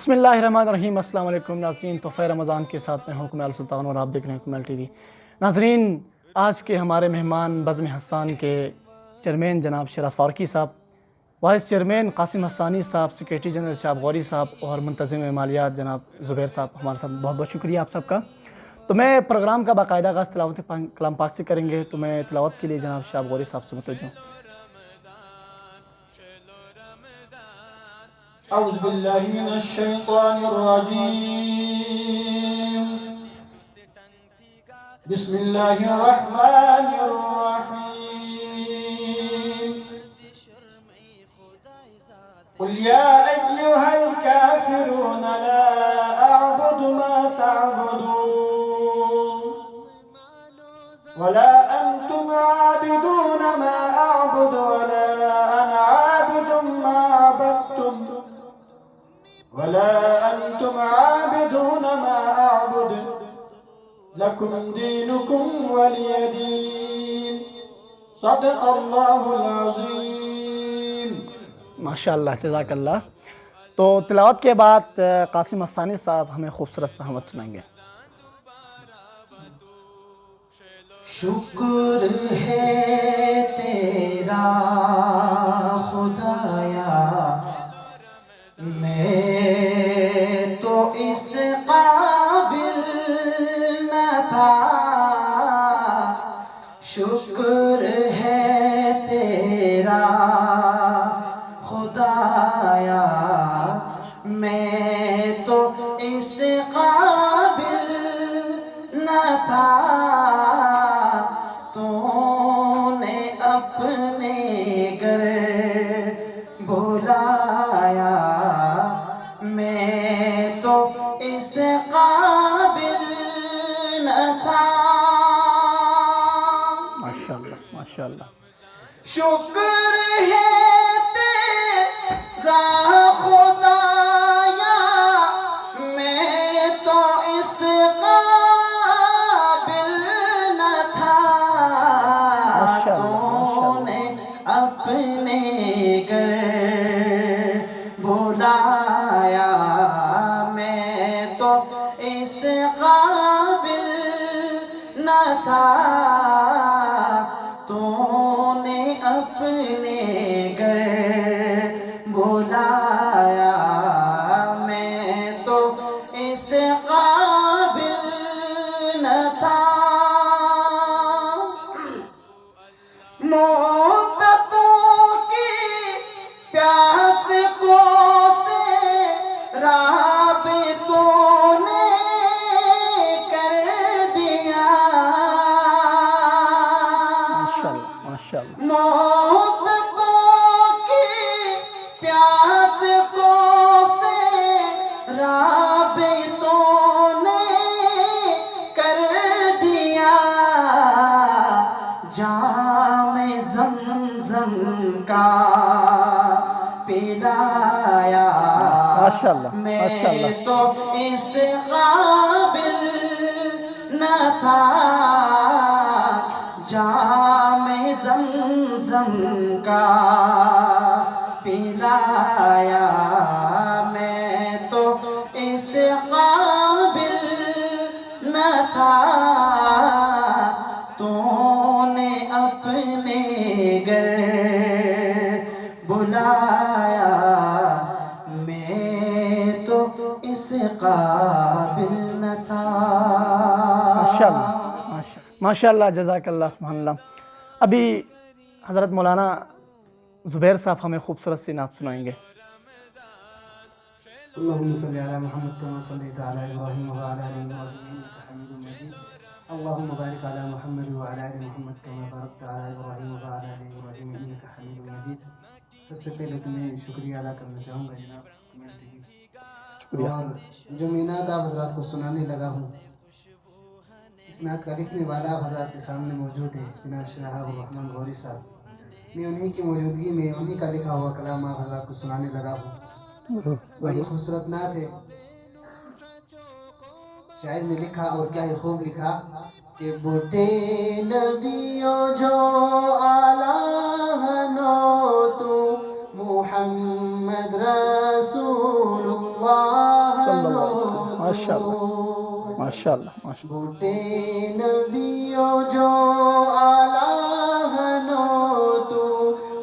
بسم اللہ الرحمن الرحیم۔ السلام علیکم ناظرین، تحفہ رمضان کے ساتھ میں ہوں کمال سلطان اور آپ دیکھ رہے ہیں کمال ٹی وی۔ ناظرین، آج کے ہمارے مہمان بزم حسان کے چیئرمین جناب شیراز فاروقی صاحب، وائس چیئرمین قاسم حسانی صاحب، سیکریٹری جنرل شہاب غوری صاحب اور منتظم مالیات جناب زبیر صاحب ہمارے ساتھ۔ بہت بہت شکریہ آپ سب کا۔ تو میں پروگرام کا باقاعدہ آغاز تلاوت کلام پاک سے کریں گے، تو میں تلاوت کے لیے جناب شہاب غوری صاحب سے متوجہ ہوں۔ اعوذ باللہ من الشیطان الرجیم، بسم اللہ الرحمن الرحیم۔ قل یا ایہا الکافرون لا اعبد ما تعبدون ولا انتم عابدون ما اعبد ولا انا عابد ما عبدتم ولا أنتم عابدون ما أعبد لكم دينكم ولي دين صدق الله العظيم۔ ماشاءاللہ، جزاک اللہ۔ تو تلاوت کے بعد قاسم حسانی صاحب ہمیں خوبصورت سا حمد سنائیں گے۔ شکر ہے تیرا خدایا، میں تو اس قابل نہ تھا۔ شکر ہے تیرا خدایا، میں تو اس قابل نہ تھا۔ تو نے اپنے گھر بلایا، میں تو اس قابل نہ تھا۔ ماشاءاللہ ماشاءاللہ۔ شکر ہے تیرا خدایا، میں تو اس قابل نہ تھا۔ تو نے اپنے گھر بلایا، میں تو اس قابل نہ تھا۔ تو نے اپنے گھر بلایا، میں تو اس قابل نہ تھا۔ مدتوں کی پیاس کو سے رابطوں نے کر دیا۔ ماشاءاللہ ماشاءاللہ۔ مدتوں کی پیاس کو سے رابطوں نے کر دیا۔ جام زمزم کا پلایا، ماشاءاللہ ماشاءاللہ۔ میں تو اس قابل نہ تھا۔ جام زمزم کا پلایا، میں تو اس قابل نہ تھا۔ تو نے اپنے گھر بلایا، میں تو اس قابل نہ تھا۔ ماشاءاللہ ماشاءاللہ، جزاک اللہ، سبحان اللہ۔ ابھی حضرت مولانا زبیر صاحب ہمیں خوبصورت سی نعت سنائیں گے۔ اللهم صل على محمد كما صليت على ابراهيم وعلى ال ابراهيم انك حميد مجيد. اللهم بارك على محمد وعلى ال محمد كما باركت على ابراهيم وعلى ال ابراهيم انك حميد مجيد. سب سے پہلے تمہیں شکریہ ادا کرنا چاہوں گا جناب، اور جو میں نعت آپ حضرات کو سنانے لگا ہوں، اس نعت کا لکھنے والا آپ حضرات کے سامنے موجود ہے جناب شہاب الرحمن غوری صاحب۔ میں انہی کی موجودگی میں انہی کا لکھا ہوا کلام آپ حضرات کو سنانے لگا ہوں۔ بڑی خوبصورت نعت ہے۔ شاعر نے لکھا، اور کیا ہی خوب لکھا، کہ بوٹے نبیوں جو آلہ تو محمد رسول اللہ ماشاء اللہ ماشاء اللہ ماشاء اللہ. بوٹے نبیوں جو آلہ تو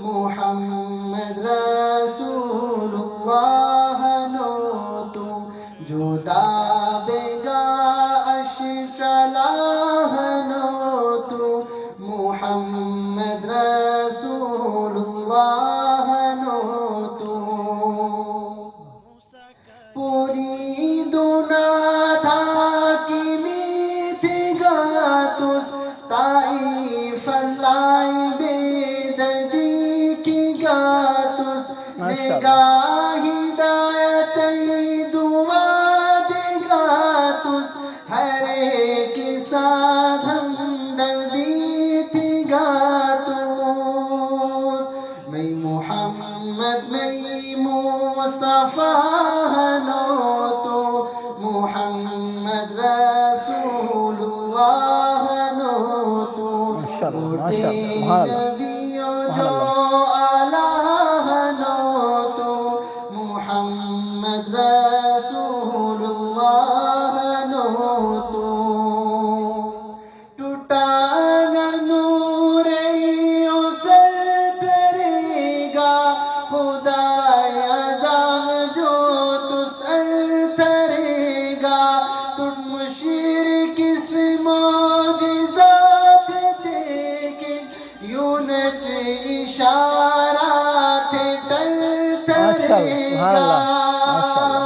محمد رسول اللہ نو تو جدا بیگا اشتلاہ نو تو محمد رسول اللہ نو تو پوری دونا تھا کی میتھی گاتوس طائف اللہ بے دردی کی گاتوس نگاہ ہدایت دعا دے گاتوس ہر ایک ساتھ ہم دردی تھی گاتوس میں محمد میں مصطفیٰ نو تو محمد رسول اللہ نو تو ماشاء اللہ ماشاء اللہ سبحان اللہ نبیوں جو آلہ نو تو محمد رسول اللہ نو تو ٹوٹا اگر نور سر ترے گا خدا عذاب جو تو سر ترے گا تم مشرک اس معجزات دیکھے یونٹ اشارات ٹر ماشاء اللہ ترے سبحان گا اللہ ماشاء اللہ.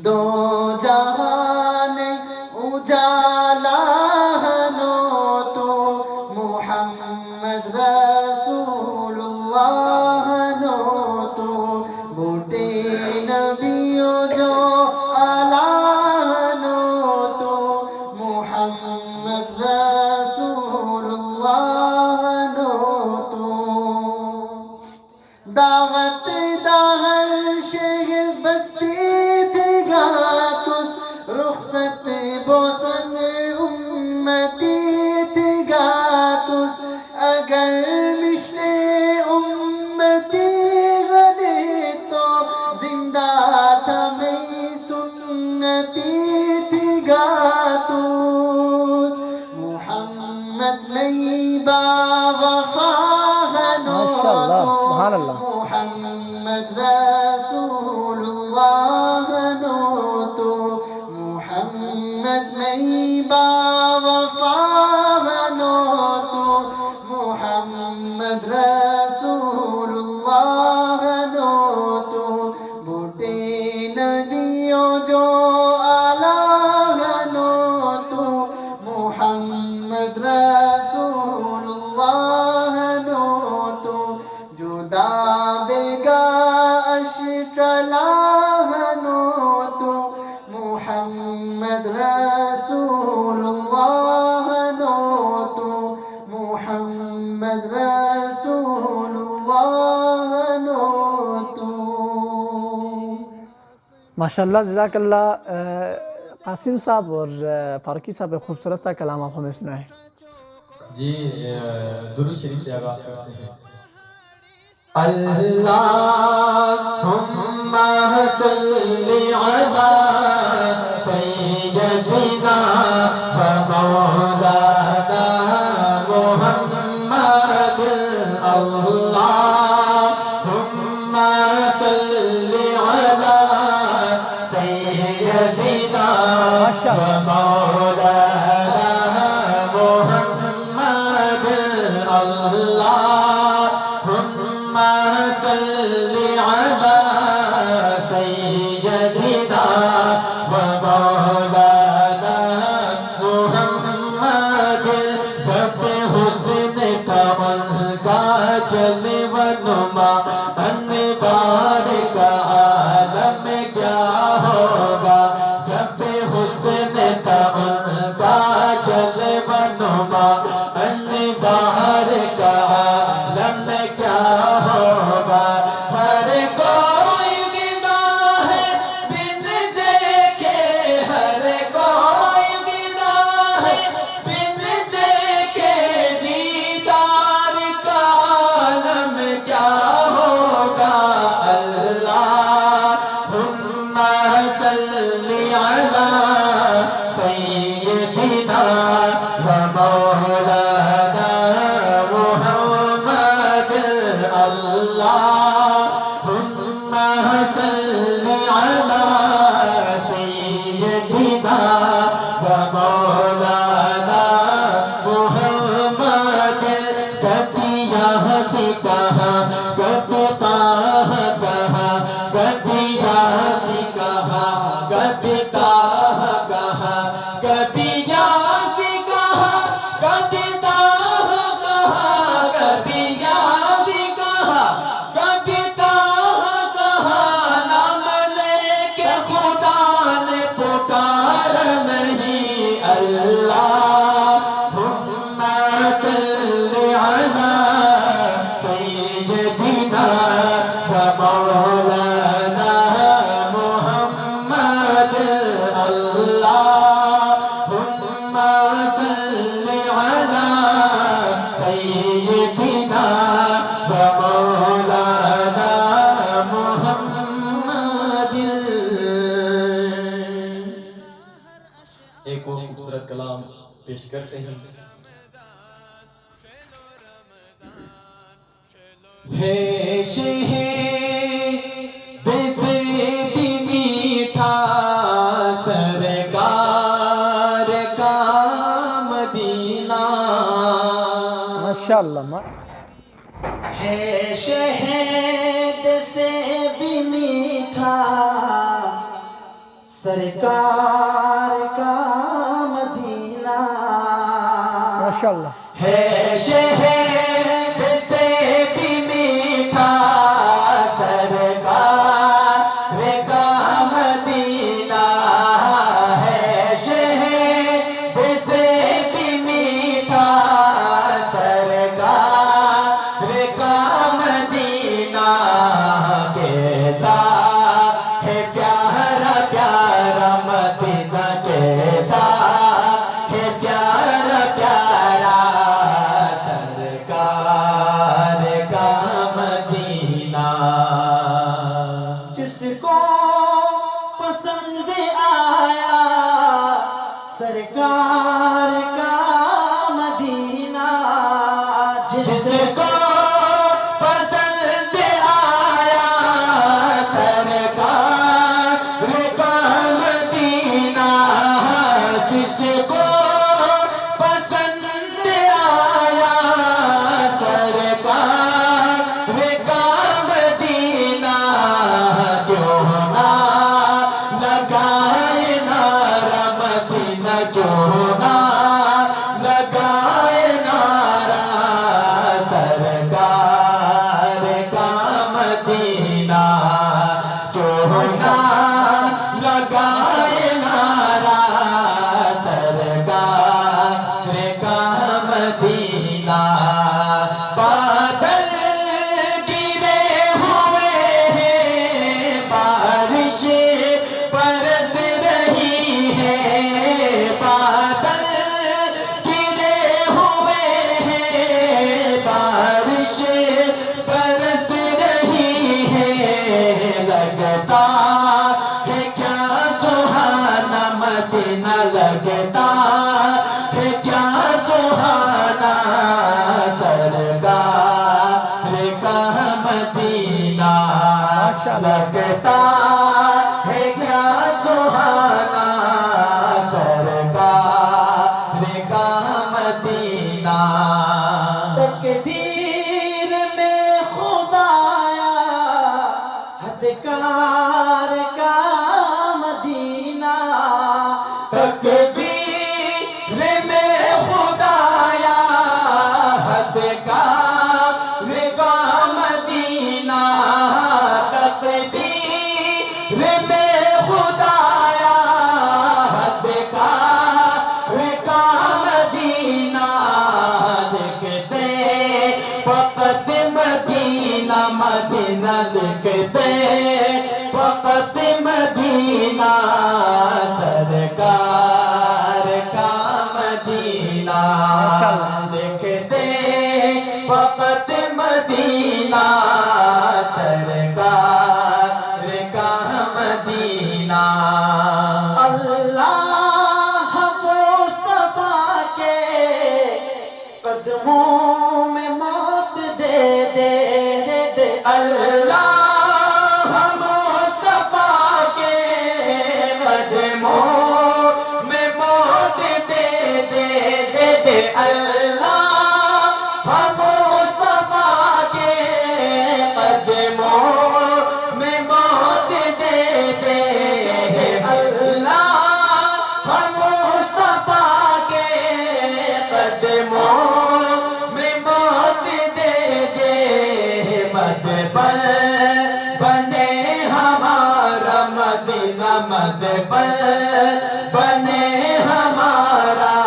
دو جہان اجالا نو تو محمد رسول اللہ نو تو بوٹے نبیوں جو آلہ نو تو محمد رسول اللہ نو تو دعوت دہر شہر بستی تھی گاتوس رخصت بوسن امتی تھی گاتوس اگر مشتے امتی غنے تو زندہ تھا میں سنتی تھی گاتوس محمد میں با وفا نو ماشاء اللہ سبحان اللہ محمد رسول اللہ نو تو محمد میں با وفا نو تو محمد رسول اللہ نو تو بوٹے نبیوں جو آلہ نو تو محمد رسول اللہ نو تو جدا بیگا اشتلاہ نو تو محمد رسول اللہ نو تو محمد رسول اللہ نو تو. ماشاء اللہ جزاک اللہ. قاسم صاحب اور فاروقی صاحب ایک خوبصورت سا کلام آپ ہمیں سنائیں. جی درود شریف سے آغاز کرتے ہیں. اللہم صلی علی سیدنا و مولانا محمد. اللہم صلی علی سیدنا و مولانا محمد. اللہم صلی علی سیدنا یاسی کہا کبھی تاہ کہا کبھی یاسی کہا کبھی تاہ کہا کبھی یاسی کہا کبھی تاہ کہا نام لے کے خدا نے پکار نہیں اللہم صلی علی سیدنا و مولانا محمد اللہم صلی علی سیدنا و مولانا محمد. ایک اور خوبصورت کلام پیش کرتے ہیں. ہے شہد سے بھی میٹھا سرکار کا مدینہ ماشاءاللہ. ہے شہد سے بھی میٹھا سرکار کا مدینہ ماشاءاللہ. ہے شہد سے بھی میٹھا سرکار کا مدینہ ہے شہد سے بھی میٹھا سرکار کا مدینہ کیسا ہے پیارا پیارا مدینہ کیسا ہے پیارا پیارا سرکار کا مدینہ جس کو پسند آیا سرکار کا مدینہ جس کو پسند آیا سرکار کا مدینہ جس کو پسند آیا سرکار کا مدینہ کیوں نہ لگائے نعرہ مدینہ کیوں نہ لگائے نعرہ سرکار کا مدینہ کیوں نہ لگائے نعرہ سرکار کا مدینہ بادل گرے ہوئے ہیں بارش برس رہی ہے بادل گرے ہوئے ہیں بارش برس رہی ہے لگتا ہے کیا سہانا مدینہ لگتا ہے کیا سہانا سرکار کا مدینہ لگتا ہے کیا سہانا سرکار کا مدینہ تقدیر میں خدایا ہدکار کا مدینہ تقدیر میں خدایا حد کا مدینہ تقدیر میں خدایا حد کا مدینہ لکھتے فقط مدینہ مدینہ لکھتے فقط مدینہ سرکار کا مدینہ لکھتے فقط مدینہ سرکار کا مدینہ اللہ مصطفیٰ کے قدموں میں موت دے دے دے دے اللہ مصطفیٰ کے قدموں میں موت دے دے دے دے اللہ مصطفیٰ کے قدموں میں موت دے مدفن بنے ہمارا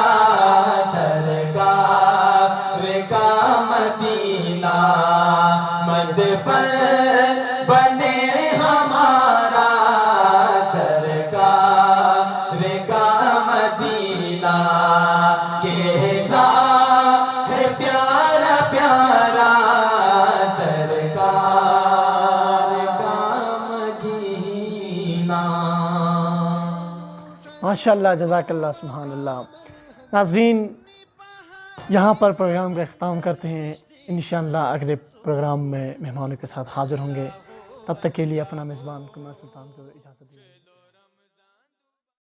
سرکار کا مدینہ مدفن بنے ہمارا سرکار کا مدینہ کیسا ہے پیارا پیارا سرکار کا مدینہ. ماشاءاللہ، جزاک اللہ، سبحان اللہ. ناظرین، یہاں پر پروگرام کا اختتام کرتے ہیں. انشاءاللہ اگلے پروگرام میں مہمانوں کے ساتھ حاضر ہوں گے. تب تک کے لیے اپنا میزبان کمال سلطان کو اجازت دیجیے.